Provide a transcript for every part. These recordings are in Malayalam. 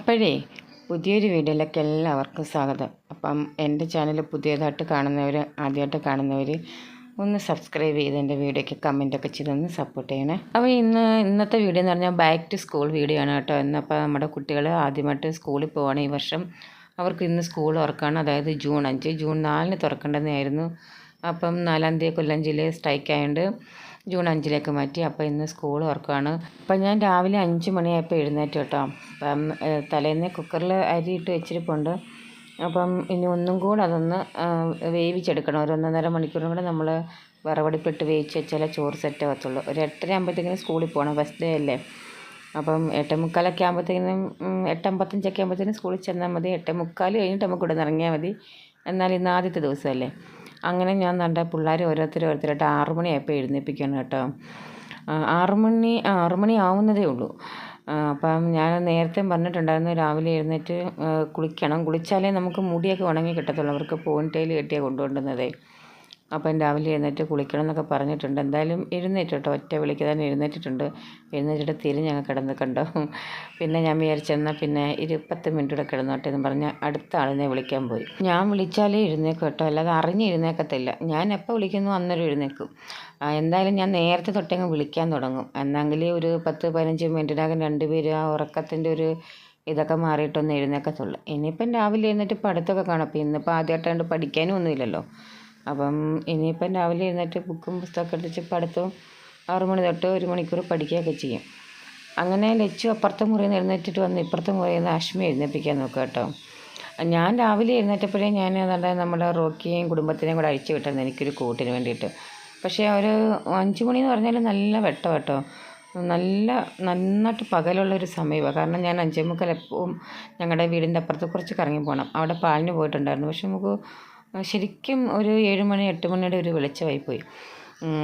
അപ്പോഴേ പുതിയൊരു വീഡിയോയിലേക്ക് എല്ലാവർക്കും സ്വാഗതം. അപ്പം എൻ്റെ ചാനൽ പുതിയതായിട്ട് കാണുന്നവർ, ആദ്യമായിട്ട് കാണുന്നവർ ഒന്ന് സബ്സ്ക്രൈബ് ചെയ്ത് എൻ്റെ വീഡിയോയ്ക്ക് കമൻറ്റൊക്കെ ചെയ്തൊന്ന് സപ്പോർട്ട് ചെയ്യണേ. അപ്പോൾ ഇന്നത്തെ വീഡിയോ എന്ന് പറഞ്ഞാൽ ബാക്ക് ടു സ്കൂൾ വീഡിയോ ആണ് കേട്ടോ. ഇന്നപ്പോൾ നമ്മുടെ കുട്ടികൾ ആദ്യമായിട്ട് സ്കൂളിൽ പോവാണ് ഈ വർഷം. അവർക്ക് ഇന്ന് സ്കൂൾ തുറക്കുകയാണ്, അതായത് ജൂൺ 5. ജൂൺ 4 തുറക്കേണ്ടതായിരുന്നു. അപ്പം 4 തീയതി കൊല്ലം ജില്ലയിൽ സ്ട്രൈക്ക് ആയതുകൊണ്ട് ജൂൺ 5 മാറ്റി. അപ്പോൾ ഇന്ന് സ്കൂൾ തുറക്കുകയാണ്. അപ്പം ഞാൻ രാവിലെ 5 മണിയായപ്പോൾ എഴുന്നേറ്റ് കേട്ടോ. അപ്പം തലേന്ന് കുക്കറിൽ അരി ഇട്ട് വെച്ചിരിപ്പുണ്ട്. അപ്പം ഇനി ഒന്നും കൂടെ അതൊന്ന് വേവിച്ചെടുക്കണം. ഒരു 1.5 മണിക്കൂറും കൂടെ നമ്മൾ വിറവടുപ്പിട്ട് വേവിച്ച് വെച്ചാലേ ചോറ് സെറ്റ് ആകത്തുള്ളൂ. ഒരു 8:30 ആകുമ്പോഴത്തേക്കിനും സ്കൂളിൽ പോകണം, ഫസ്റ്റ് ഡേ അല്ലേ. അപ്പം 8:45 ആകുമ്പോഴത്തേക്കിനും 8:55 ആകുമ്പോഴത്തേനും സ്കൂളിൽ ചെന്നാൽ മതി. 8:45 കഴിഞ്ഞിട്ട് നമുക്ക് ഇവിടെ നിന്ന് ഇറങ്ങിയാൽ മതി. എന്നാൽ ഇന്ന് ആദ്യത്തെ ദിവസമല്ലേ. അങ്ങനെ ഞാൻ കണ്ട പിള്ളേർ ഓരോരുത്തരായിട്ട് 6 മണിയായപ്പോൾ എഴുന്നേൽപ്പിക്കണം കേട്ടോ. 6 മണി ആവുന്നതേ ഉള്ളൂ. അപ്പം ഞാൻ നേരത്തെ പറഞ്ഞിട്ടുണ്ടായിരുന്നു രാവിലെ എഴുന്നേറ്റ് കുളിക്കണം. കുളിച്ചാലേ നമുക്ക് മുടിയൊക്കെ ഉണങ്ങി കിട്ടത്തുള്ളൂ. അവർക്ക് പോണിറ്റെയിൽ കെട്ടിയാണ് കൊണ്ടുകൊണ്ടുവന്നതേ. അപ്പം രാവിലെ എഴുന്നേറ്റ് കുളിക്കണം എന്നൊക്കെ പറഞ്ഞിട്ടുണ്ട്. എന്തായാലും എഴുന്നേറ്റ് കേട്ടോ, ഒറ്റ വിളിക്ക് തന്നെ എഴുന്നേറ്റിട്ടുണ്ട്. എഴുന്നേറ്റിട്ട് തിരിഞ്ഞങ്ങ് കിടന്ന് കണ്ടോ. പിന്നെ ഞാൻ വിചാരിച്ചെന്നാൽ പിന്നെ 10 മിനിറ്റ് കൂടെ കിടന്നോട്ടെ എന്ന് പറഞ്ഞ് അടുത്ത ആളിനെ വിളിക്കാൻ പോയി. ഞാൻ വിളിച്ചാലേ എഴുന്നേക്കും കേട്ടോ, അല്ലാതെ അറിഞ്ഞ് എഴുന്നേക്കത്തില്ല. ഞാൻ എപ്പോൾ വിളിക്കുന്നു അന്നേരം എഴുന്നേക്കും. എന്തായാലും ഞാൻ നേരത്തെ തൊട്ടങ്ങ് വിളിക്കാൻ തുടങ്ങും. എന്നെങ്കിൽ ഒരു 10-15 മിനിറ്റിനകം രണ്ടുപേരും ആ ഉറക്കത്തിൻ്റെ ഒരു ഇതൊക്കെ മാറിയിട്ടൊന്ന് എഴുന്നേക്കത്തുള്ളൂ. ഇനിയിപ്പം രാവിലെ എഴുന്നേറ്റ് പഠിത്തമൊക്കെ കാണും. അപ്പം ഇന്നിപ്പോൾ ആദ്യമായിട്ടാണ്ട് പഠിക്കാനും ഒന്നുമില്ലല്ലോ. അപ്പം ഇനിയിപ്പം രാവിലെ എഴുന്നേറ്റ് ബുക്കും പുസ്തകമൊക്കെ എടുത്ത് പഠിത്തവും 6 മണി തൊട്ട് 1 മണിക്കൂർ പഠിക്കുകയൊക്കെ ചെയ്യും. അങ്ങനെ ലച്ചു അപ്പുറത്തെ മുറിയിൽ നിന്ന് എഴുന്നേറ്റിട്ട് വന്ന് ഇപ്പുറത്തെ മുറിയിൽ നിന്ന് അശ്മി എഴുന്നേൽപ്പിക്കാൻ നോക്കുക കേട്ടോ. ഞാൻ രാവിലെ എഴുന്നേറ്റപ്പോഴേ ഞാൻ നമ്മുടെ റോക്കിയെയും കുടുംബത്തിനെയും കൂടെ അഴിച്ചു വിട്ടായിരുന്നു എനിക്കൊരു കൂട്ടിന് വേണ്ടിയിട്ട്. പക്ഷേ ഒരു 5 മണി എന്ന് പറഞ്ഞാൽ നല്ല വെട്ടം കേട്ടോ, നന്നായിട്ട് പകലുള്ളൊരു സമയമാണ്. കാരണം ഞാൻ 5:45 എപ്പോഴും ഞങ്ങളുടെ വീടിൻ്റെ അപ്പുറത്ത് കുറച്ച് കറങ്ങി പോകണം. അവിടെ പാലിന് പോയിട്ടുണ്ടായിരുന്നു. പക്ഷെ നമുക്ക് ശരിക്കും ഒരു 7 മണി 8 മണിയുടെ ഒരു വെളിച്ചമായി പോയി.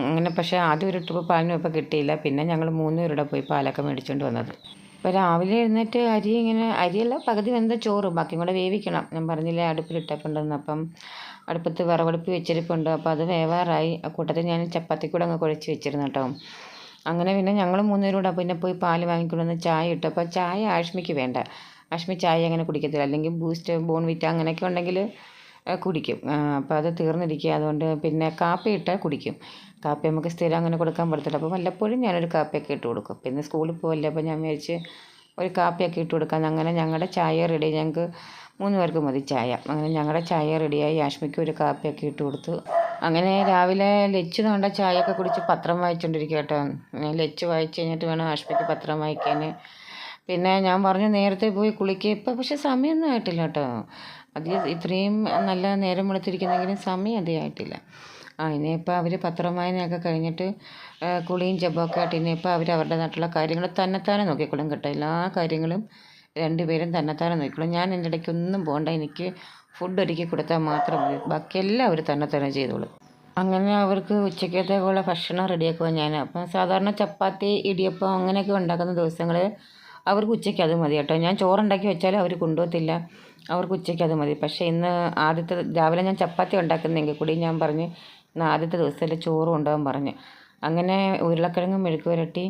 അങ്ങനെ പക്ഷേ ആദ്യം ഒരു ട്രിപ്പ് പാലിന് ഇപ്പോൾ കിട്ടിയില്ല. പിന്നെ ഞങ്ങൾ 3 പേരുടെ പോയി പാലൊക്കെ മേടിച്ചുകൊണ്ട് വന്നത്. ഇപ്പോൾ രാവിലെ എഴുന്നേറ്റ് അരിയല്ല പകുതി വെന്ത ചോറ് ബാക്കിയും കൂടെ വേവിക്കണം. ഞാൻ പറഞ്ഞില്ലേ അടുപ്പിലിട്ടപ്പോണ്ടെന്ന്. അപ്പം അടുപ്പത്ത് വിറവടുപ്പ് വെച്ചിരിപ്പുണ്ട്. അപ്പോൾ അത് വേവാറായി. ആ കൂട്ടത്തിൽ ഞാൻ ചപ്പാത്തി കൂടെ അങ്ങ് കുഴച്ച് വെച്ചിരുന്നു കേട്ടോ. അങ്ങനെ പിന്നെ ഞങ്ങൾ 3 പേരും കൂടെ പിന്നെ പോയി പാല് വാങ്ങിക്കൊണ്ടുവന്ന് ചായ ഇട്ടു. അപ്പോൾ ചായ ആഷ്മിക്ക് വേണ്ട. ആഷ്മി ചായ അങ്ങനെ കുടിക്കത്തില്ല. അല്ലെങ്കിൽ ബൂസ്റ്റ്, ബോൺവിറ്റ അങ്ങനെയൊക്കെ ഉണ്ടെങ്കിൽ കുടിക്കും. അപ്പോൾ അത് തീർന്നിരിക്കുക. അതുകൊണ്ട് പിന്നെ കാപ്പി ഇട്ടാൽ കുടിക്കും. കാപ്പി നമുക്ക് സ്ഥിരം അങ്ങനെ കൊടുക്കാൻ പറ്റത്തില്ല. അപ്പോൾ വല്ലപ്പോഴും ഞാനൊരു കാപ്പിയൊക്കെ ഇട്ട് കൊടുക്കും. പിന്നെ സ്കൂളിൽ പോകല്ലേ, അപ്പോൾ ഞാൻ വിചാരിച്ച് ഒരു കാപ്പിയൊക്കെ ഇട്ട് കൊടുക്കാം. അങ്ങനെ ഞങ്ങളുടെ ചായ റെഡി. ഞങ്ങൾക്ക് 3 പേർക്ക് മതി ചായ. അങ്ങനെ ഞങ്ങളുടെ ചായ റെഡിയായി. ആഷ്മിക്ക് ഒരു കാപ്പിയൊക്കെ ഇട്ട് കൊടുത്തു. അങ്ങനെ രാവിലെ ലച്ചു വേണ്ട ചായയൊക്കെ കുടിച്ച് പത്രം വായിച്ചുകൊണ്ടിരിക്കുക കേട്ടോ. ലച്ചു വായിച്ച് കഴിഞ്ഞിട്ട് വേണം ആഷ്മിക്ക് പത്രം വായിക്കാൻ. പിന്നെ ഞാൻ പറഞ്ഞു നേരത്തെ പോയി കുളിക്കുക. ഇപ്പം പക്ഷെ സമയമൊന്നും ആയിട്ടില്ല കേട്ടോ. ഇത്രയും നല്ല നേരം വെളുത്തിരിക്കുന്നെങ്കിലും സമയം അധികം ആയിട്ടില്ല. ഇനിയിപ്പോൾ അവർ പത്രം വായനയൊക്കെ കഴിഞ്ഞിട്ട് കുളിയും ജപമൊക്കെ ആയിട്ട് ഇനിയിപ്പോൾ അവർ അവരുടെ നാട്ടിലുള്ള കാര്യങ്ങൾ തന്നെത്താനെ നോക്കിക്കോളും കേട്ടോ. എല്ലാ കാര്യങ്ങളും 2 പേരും തന്നെത്താനെ നോക്കിക്കോളും. ഞാൻ എൻ്റെ ഇടയ്ക്ക് ഒന്നും പോകണ്ട. എനിക്ക് ഫുഡ് ഒരുക്കി കൊടുത്താൽ മാത്രം മതി. ബാക്കിയെല്ലാം അവർ തന്നെത്താനെ ചെയ്തോളും. അങ്ങനെ അവർക്ക് ഉച്ചക്കത്തേക്കുള്ള ഭക്ഷണം റെഡിയാക്കുക ഞാൻ. അപ്പം സാധാരണ ചപ്പാത്തി, ഇടിയപ്പം അങ്ങനെയൊക്കെ ഉണ്ടാക്കുന്ന ദിവസങ്ങൾ അവർക്ക് ഉച്ചയ്ക്ക് അത് മതി കേട്ടോ. ഞാൻ ചോറുണ്ടാക്കി വെച്ചാലും അവർ കൊണ്ടുപോകത്തില്ല. അവർക്ക് ഉച്ചയ്ക്ക് അത് മതി. പക്ഷേ ഇന്ന് രാവിലെ ഞാൻ ചപ്പാത്തി ഉണ്ടാക്കുന്നെങ്കിൽ കൂടി ഞാൻ പറഞ്ഞ് ഇന്ന് ആദ്യത്തെ ദിവസത്തിൽ ചോറ് കൊണ്ടുപോകാൻ പറഞ്ഞു. അങ്ങനെ ഉരുളക്കിഴങ്ങും മെഴുക്ക് പുരട്ടി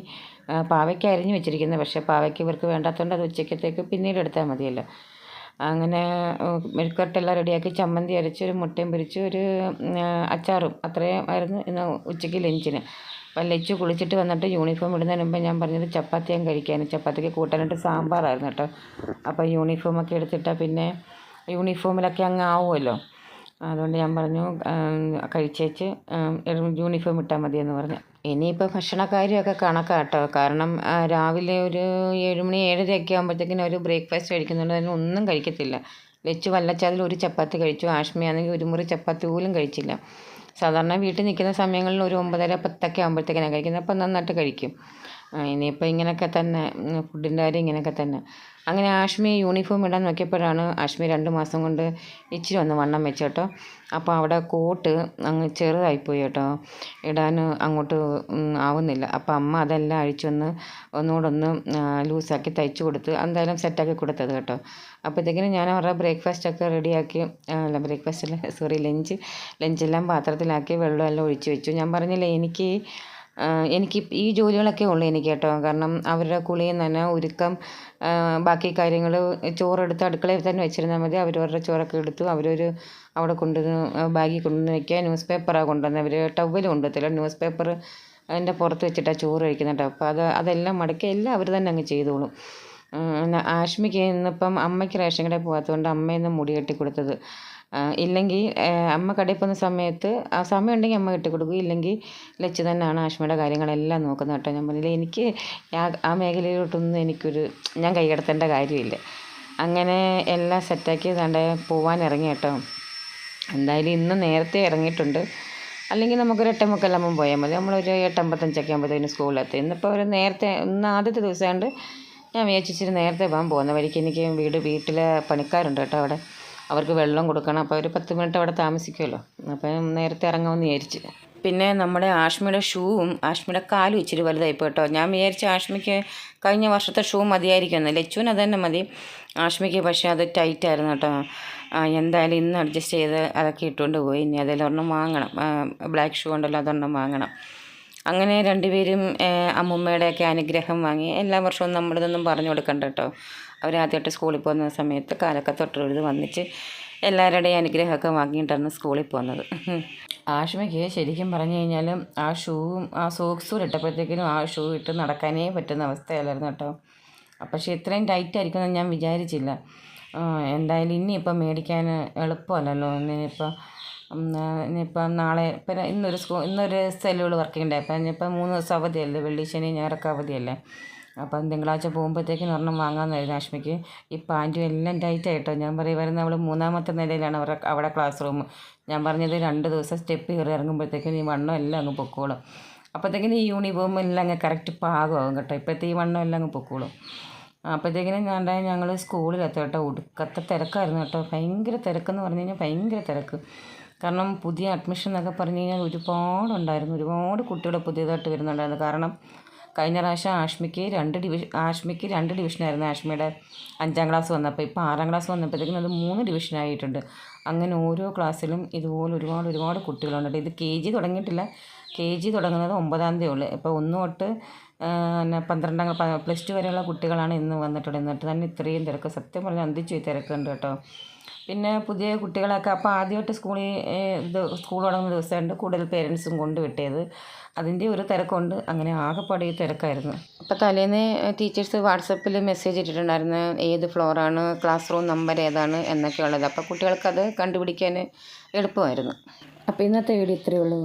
പാവയ്ക്ക അരിഞ്ഞ് വെച്ചിരിക്കുന്നത്. പക്ഷേ പാവയ്ക്ക ഇവർക്ക് വേണ്ടാത്തതുകൊണ്ട് അത് ഉച്ചക്കത്തേക്ക് പിന്നീട് എടുത്താൽ മതിയല്ലോ. അങ്ങനെ മെഴുക്കുവരട്ടെല്ലാം റെഡിയാക്കി ചമ്മന്തി അരച്ച് ഒരു മുട്ടയും പൊരിച്ച് ഒരു അച്ചാറും അത്രയും ആയിരുന്നു ഇന്ന് ഉച്ചയ്ക്ക് ലഞ്ചിന്. അപ്പം ലച്ചു കുളിച്ചിട്ട് വന്നിട്ട് യൂണിഫോം ഇടുന്നതിന് മുമ്പ് ഞാൻ പറഞ്ഞത് ചപ്പാത്തി ഞാൻ കഴിക്കാൻ. ചപ്പാത്തിക്ക് കൂട്ടാനായിട്ട് സാമ്പാറായിരുന്നു കേട്ടോ. അപ്പോൾ യൂണിഫോമൊക്കെ എടുത്തിട്ടാൽ പിന്നെ യൂണിഫോമിലൊക്കെ അങ്ങ് ആവുമല്ലോ. അതുകൊണ്ട് ഞാൻ പറഞ്ഞു കഴിച്ചേച്ച് യൂണിഫോം ഇട്ടാൽ മതിയെന്ന് പറഞ്ഞു. ഇനിയിപ്പോൾ ഭക്ഷണക്കാര്യമൊക്കെ കണക്കാണ് കേട്ടോ. കാരണം രാവിലെ ഒരു 7 മണി 7:30 ആകുമ്പോഴത്തേക്കിനും ഒരു ബ്രേക്ക്ഫാസ്റ്റ് കഴിക്കുന്നുണ്ട്. അതിന് ഒന്നും കഴിക്കത്തില്ല. ലച്ചു വല്ലച്ചാതിൽ ഒരു ചപ്പാത്തി കഴിച്ചു. ആഷ്മി ആണെങ്കിൽ ഒരു മുറി ചപ്പാത്തി പോലും കഴിച്ചില്ല. സാധാരണ വീട്ടിൽ നിൽക്കുന്ന സമയങ്ങളിൽ ഒരു 9:30 10 ആകുമ്പോഴത്തേക്കാണ് കഴിക്കുന്നത്. അപ്പം നന്നായിട്ട് കഴിക്കും. ഇനിയിപ്പോൾ ഇങ്ങനെയൊക്കെ തന്നെ ഫുഡിൻ്റെ കാര്യം ഇങ്ങനെയൊക്കെ തന്നെ. അങ്ങനെ ആഷ്മി യൂണിഫോം ഇടാൻ നോക്കിയപ്പോഴാണ് ആഷ്മി 2 മാസം കൊണ്ട് ഇച്ചിരി ഒന്ന് വണ്ണം വെച്ച് കേട്ടോ. അപ്പോൾ അവിടെ കോട്ട് അങ്ങ് ചെറുതായിപ്പോയി കേട്ടോ, ഇടാൻ അങ്ങോട്ട് ആവുന്നില്ല. അപ്പോൾ അമ്മ അതെല്ലാം ഒന്നുകൂടെ ലൂസാക്കി തയ്ച്ചു കൊടുത്ത് എന്തായാലും സെറ്റാക്കി കൊടുത്തത് കേട്ടോ. അപ്പോഴത്തേക്കിനും ഞാൻ അവരുടെ ബ്രേക്ക്ഫാസ്റ്റൊക്കെ റെഡിയാക്കി, ലഞ്ചെല്ലാം പാത്രത്തിലാക്കി വെള്ളമെല്ലാം ഒഴിച്ച് വെച്ചു. ഞാൻ പറഞ്ഞില്ലേ എനിക്ക് എനിക്ക് ഈ ജോലികളൊക്കെ ഉള്ളൂ എനിക്ക് കേട്ടോ. കാരണം അവരുടെ കുളിയും നന ഒരുക്കം ബാക്കി കാര്യങ്ങൾ ചോറെടുത്ത് അടുക്കളയിൽ തന്നെ വെച്ചിരുന്നാൽ മതി. അവരവരുടെ ചോറൊക്കെ എടുത്തു അവിടെ കൊണ്ടുവന്ന് ബാഗിൽ കൊണ്ടുവന്ന് വയ്ക്കുക. ന്യൂസ് പേപ്പറാണ് കൊണ്ടുവന്നത്. അവർ ടവ്വൽ കൊണ്ടുവരത്തില്ല, ന്യൂസ് പേപ്പർ അതിൻ്റെ പുറത്ത് വെച്ചിട്ടാണ് ചോറ് കഴിക്കുന്നത് കേട്ടോ. അപ്പോൾ അതെല്ലാം മടക്കി എല്ലാം അവർ തന്നെ അങ്ങ് ചെയ്തോളും. ആഷ്മിക്ക് ഇന്നിപ്പം അമ്മയ്ക്ക് റേഷൻ കടയിൽ പോകാത്തതുകൊണ്ട് അമ്മയൊന്നും മുടി കെട്ടി കൊടുത്തത്. ഇല്ലെങ്കിൽ അമ്മ കടയിൽ പോകുന്ന സമയത്ത് സമയം ഉണ്ടെങ്കിൽ അമ്മ കെട്ടി കൊടുക്കും, ഇല്ലെങ്കിൽ ലച്ചു തന്നെയാണ് ആഷ്മയുടെ കാര്യങ്ങളെല്ലാം നോക്കുന്നത് കേട്ടോ. ഞാൻ പറഞ്ഞില്ല, എനിക്ക് ആ മേഖലയിലോട്ടൊന്നും ഞാൻ കൈകടത്തേണ്ട കാര്യമില്ല. അങ്ങനെ എല്ലാം സെറ്റാക്കി ദാണ്ടെ പോവാൻ ഇറങ്ങി കേട്ടോ. എന്തായാലും ഇന്ന് നേരത്തെ ഇറങ്ങിയിട്ടുണ്ട്. അല്ലെങ്കിൽ നമുക്കൊരു 8:45 പോയാൽ മതി. നമ്മളൊരു 8:55 ആകുമ്പോഴത്തേന് സ്കൂളിലെത്തി. ഇന്നിപ്പോൾ ഒരു നേരത്തെ ഇന്ന് ആദ്യത്തെ ദിവസമായതുകൊണ്ട് ഞാൻ വിചാരിച്ചിരി നേരത്തെ പോകുന്ന വഴിക്ക് എനിക്ക് വീട്ടിലെ പണിക്കാരുണ്ട് കേട്ടോ. അവിടെ അവർക്ക് വെള്ളം കൊടുക്കണം. അപ്പോൾ ഒരു 10 മിനിറ്റ് അവിടെ താമസിക്കുമല്ലോ. അപ്പം നേരത്തെ ഇറങ്ങാമെന്ന് വിചാരിച്ച്. പിന്നെ നമ്മുടെ ആഷ്മിയുടെ ഷൂവും ആഷ്മിയുടെ കാലും ഇച്ചിരി വലുതായിപ്പോൾ കേട്ടോ. ഞാൻ വിചാരിച്ച ആഷ്മിക്ക് കഴിഞ്ഞ വർഷത്തെ ഷൂ മതിയായിരിക്കുമെന്ന്. ലച്ചുവിന് അത് തന്നെ മതി. ആഷ്മിക്ക് പക്ഷേ അത് ടൈറ്റായിരുന്നു കേട്ടോ. എന്തായാലും ഇന്ന് അഡ്ജസ്റ്റ് ചെയ്ത് അതൊക്കെ ഇട്ടുകൊണ്ട് പോയി. ഇനി അതിലൊരെണ്ണം വാങ്ങണം. ബ്ലാക്ക് ഷൂ ഉണ്ടല്ലോ, അതൊരെണ്ണം വാങ്ങണം. അങ്ങനെ രണ്ടുപേരും അമ്മുമ്മയുടെയൊക്കെ അനുഗ്രഹം വാങ്ങി. എല്ലാ വർഷവും നമ്മളിതൊന്നും പറഞ്ഞു കൊടുക്കണ്ട കേട്ടോ. അവരാദ്യമായിട്ട് സ്കൂളിൽ പോകുന്ന സമയത്ത് കാലൊക്കെ തൊട്ട് വന്നിച്ച് എല്ലാവരുടെയും അനുഗ്രഹമൊക്കെ വാങ്ങിയിട്ടാണ് സ്കൂളിൽ പോകുന്നത്. ആഷ്മയ്ക്ക് ശരിക്കും പറഞ്ഞു കഴിഞ്ഞാലും ആ ഷൂവും ആ സോക്സും ഇട്ടപ്പോഴത്തേക്കിനും ആ ഷൂ ഇട്ട് നടക്കാനേ പറ്റുന്ന അവസ്ഥയല്ലായിരുന്നു കേട്ടോ. പക്ഷേ ഇത്രയും ടൈറ്റ് ആയിരിക്കുമെന്ന് ഞാൻ വിചാരിച്ചില്ല. എന്തായാലും ഇനിയിപ്പം മേടിക്കാൻ എളുപ്പമല്ലല്ലോ. ഇനിയിപ്പം നാളെ ഇന്നൊരു സെല്ലുകൾ വർക്കിംഗ് ഡേ. അപ്പം ഇനിയിപ്പം 3 ദിവസം അവധിയല്ലേ, വെള്ളി ശനി ഞായറൊക്കെ അവധിയല്ലേ. അപ്പം തിങ്കളാഴ്ച പോകുമ്പോഴത്തേക്കും ഒരെണ്ണം വാങ്ങാമെന്നായിരുന്നു ആഷ്മിക്ക്. ഈ പാൻറ്റും എല്ലാം ടൈറ്റായിട്ടോ. ഞാൻ പറയുമായിരുന്നു, അവൾ 3ാമത്തെ നിലയിലാണ് അവിടെ ക്ലാസ് റൂം. ഞാൻ പറഞ്ഞത് 2 ദിവസം സ്റ്റെപ്പ് കയറി ഇറങ്ങുമ്പോഴത്തേക്കും ഈ വണ്ണം എല്ലാം അങ്ങ് പൊക്കോളും. അപ്പോഴത്തേക്കിനും ഈ യൂണിഫോം എല്ലാം അങ്ങ് കറക്റ്റ് പാകമാകും കേട്ടോ. ഇപ്പോഴത്തെ ഈ വണ്ണം എല്ലാം അങ്ങ് പൊക്കോളും. അപ്പോഴത്തേക്കിനും ഞങ്ങൾ സ്കൂളിലെത്തി കേട്ടോ. ഒടുക്കത്തെ തിരക്കായിരുന്നു കേട്ടോ. ഭയങ്കര തിരക്കെന്ന് പറഞ്ഞു കഴിഞ്ഞാൽ ഭയങ്കര തിരക്ക്. കാരണം പുതിയ അഡ്മിഷൻ എന്നൊക്കെ പറഞ്ഞു കഴിഞ്ഞാൽ ഒരുപാട് കുട്ടികൾ പുതിയതായിട്ട് വരുന്നുണ്ടായിരുന്നു. കാരണം കഴിഞ്ഞ പ്രാവശ്യം ആഷ്മിക്ക് 2 ഡിവിഷനായിരുന്നു. ആഷ്മിയുടെ 5ാം ക്ലാസ് വന്നപ്പോൾ. ഇപ്പോൾ 6ാം ക്ലാസ് വന്നപ്പോഴത്തേക്കും അത് 3 ഡിവിഷനായിട്ടുണ്ട്. അങ്ങനെ ഓരോ ക്ലാസ്സിലും ഇതുപോലെ ഒരുപാട് കുട്ടികളുണ്ട്. ഇത് KG തുടങ്ങിയിട്ടില്ല. KG തുടങ്ങുന്നത് 9ാം തീയതി ഉള്ളൂ. ഇപ്പോൾ 1 തൊട്ട് 12ാം +2 വരെയുള്ള കുട്ടികളാണ് ഇന്ന് വന്നിട്ടുള്ളത്. എന്നിട്ട് തന്നെ ഇത്രയും തിരക്ക്. സത്യം പറഞ്ഞാൽ അന്തിച്ചു തിരക്കുണ്ട് കേട്ടോ. പിന്നെ പുതിയ കുട്ടികളൊക്കെ അപ്പോൾ ആദ്യമായിട്ട് സ്കൂൾ തുടങ്ങുന്ന ദിവസമുണ്ട് കൂടുതൽ പേരൻസും കൊണ്ട് വിട്ടത്. അതിൻ്റെ ഒരു തിരക്കുണ്ട്. അങ്ങനെ ആകെപ്പാടെ ഈ തിരക്കായിരുന്നു. അപ്പോൾ തലേന്ന് ടീച്ചേഴ്സ് വാട്സപ്പിൽ മെസ്സേജ് ഇട്ടിട്ടുണ്ടായിരുന്നു, ഏത് ഫ്ലോറാണ്, ക്ലാസ് റൂം നമ്പർ ഏതാണ് എന്നൊക്കെ ഉള്ളത്. അപ്പോൾ കുട്ടികൾക്കത് കണ്ടുപിടിക്കാൻ എളുപ്പമായിരുന്നു. അപ്പോൾ ഇന്നത്തെ വീഡിയോ ഇത്രയേ ഉള്ളൂ.